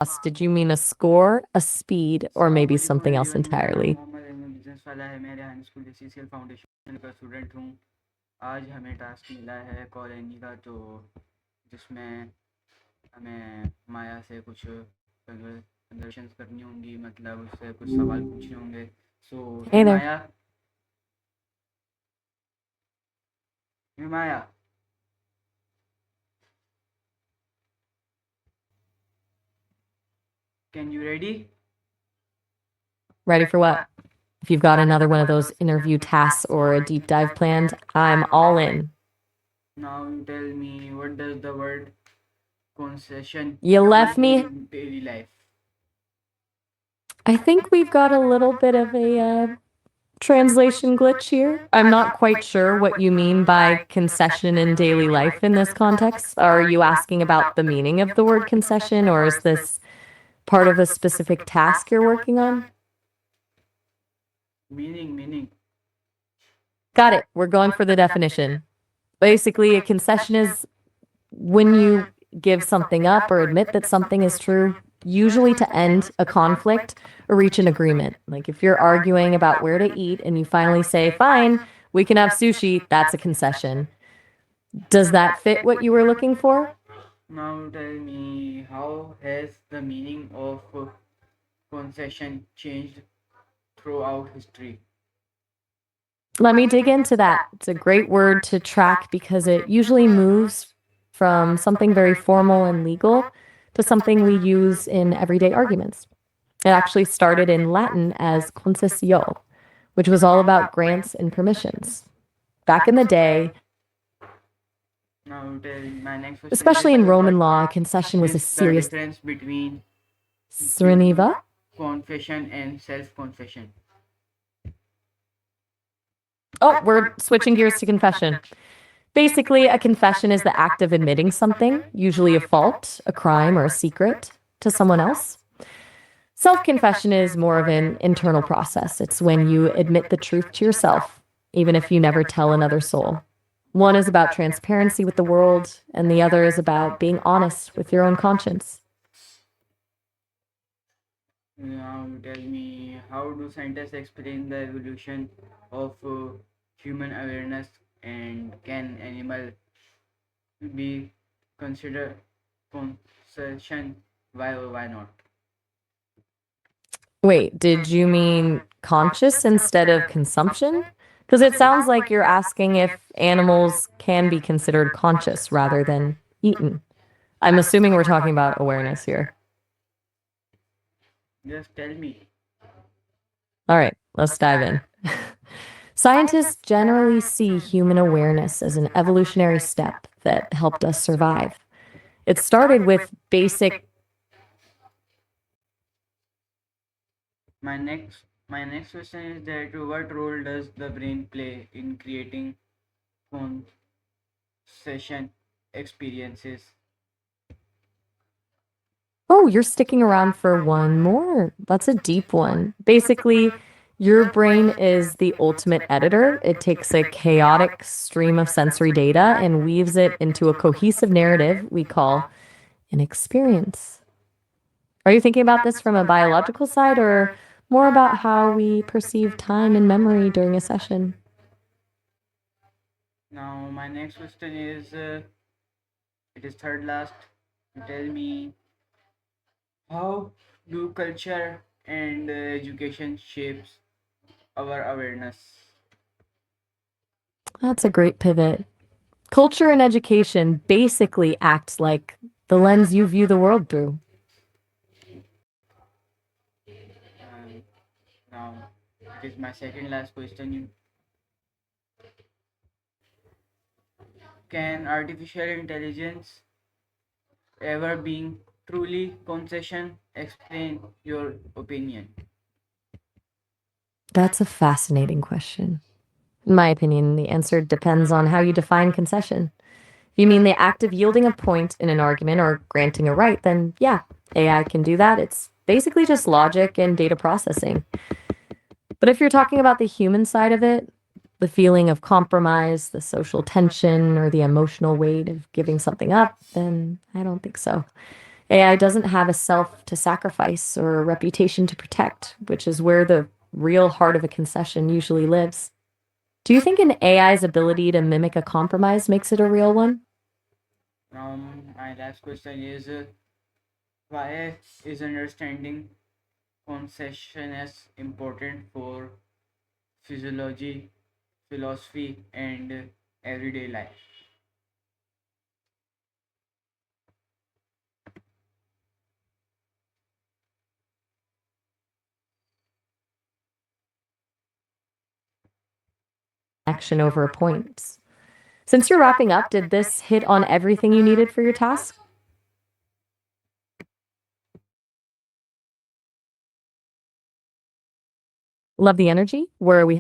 Did you mean a score, a speed, or maybe अस्सलाम something else everyone, मेरा नाम entirely? Mohammad है, मैं बिजनेस वाला है, मेरे हाई स्कूल के CCL फाउंडेशन का स्टूडेंट हूँ। आज हमें टास्क मिला है कॉलोनी का, तो जिसमें हमें माया से कुछ कन्वर्सेशंस करनी होंगी, मतलब उससे कुछ सवाल पूछने होंगे। So Hey there. Hey Maya, can you ready? Ready for what? If you've got another one of those interview tasks or a deep dive planned, I'm all in. Now tell me, what does the word concession You left me. in daily life? I think we've got a little bit of a translation glitch here. I'm not quite sure what you mean by concession in daily life in this context. Are you asking about the meaning of the word concession, or is this part of a specific task you're working on? Meaning. Got it. We're going for the definition. Basically, a concession is when you give something up or admit that something is true, usually to end a conflict or reach an agreement. Like if you're arguing about where to eat and you finally say, fine, we can have sushi, that's a concession. Does that fit what you were looking for? Now tell me, how has the meaning of concession changed throughout history? Let me dig into that. It's a great word to track because it usually moves from something very formal and legal to something we use in everyday arguments. It actually started in Latin as concessio, which was all about grants and permissions. Back in the day, Now tell my next question especially is, in Roman what law, a concession was a is the serious difference between Sriniva. confession and self-confession? Oh, we're switching gears to confession. Basically, a confession is the act of admitting something, usually a fault, a crime, or a secret, to someone else. Self confession is more of an internal process. It's when you admit the truth to yourself, even if you never tell another soul. One is about transparency with the world, and the other is about being honest with your own conscience. Now tell me, how do scientists explain the evolution of human awareness, and can animal be considered concession? Why or why not? Wait, did you mean conscious instead of consumption? Because it sounds like you're asking if animals can be considered conscious rather than eaten. I'm assuming we're talking about awareness here. Just tell me. All right, let's dive in. Scientists generally see human awareness as an evolutionary step that helped us survive. It started with basic. My next question is that what role does the brain play in creating concession experiences? Oh, you're sticking around for one more. That's a deep one. Basically, your brain is the ultimate editor. It takes a chaotic stream of sensory data and weaves it into a cohesive narrative we call an experience. Are you thinking about this from a biological side or more about how we perceive time and memory during a session? Now, my next question is, it is third last. Tell me, how do culture and education shapes our awareness? That's a great pivot. Culture and education basically acts like the lens you view the world through. Um, Now, it is my second last question. Can artificial intelligence ever being truly concession? Explain your opinion. That's a fascinating question. In my opinion, the answer depends on how you define concession. If you mean the act of yielding a point in an argument or granting a right, then yeah, AI can do that. It's basically just logic and data processing. But if you're talking about the human side of it, the feeling of compromise, the social tension, or the emotional weight of giving something up, then I don't think so. AI doesn't have a self to sacrifice or a reputation to protect, which is where the real heart of a concession usually lives. Do you think an AI's ability to mimic a compromise makes it a real one? Now, my last question is why is understanding concession as important for physiology, philosophy, and everyday life? Action over points. Since you're wrapping up, did this hit on everything you needed for your task? Love the energy? Where are we?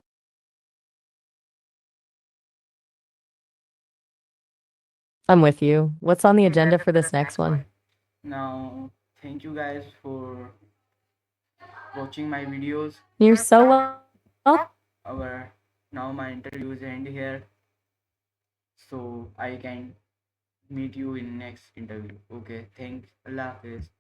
I'm with you. What's on the agenda for this next one? Now, thank you guys for watching my videos. You're so well. Our now my interviews end here, so I can meet you in next interview. Okay, thanks. Allah Hafiz.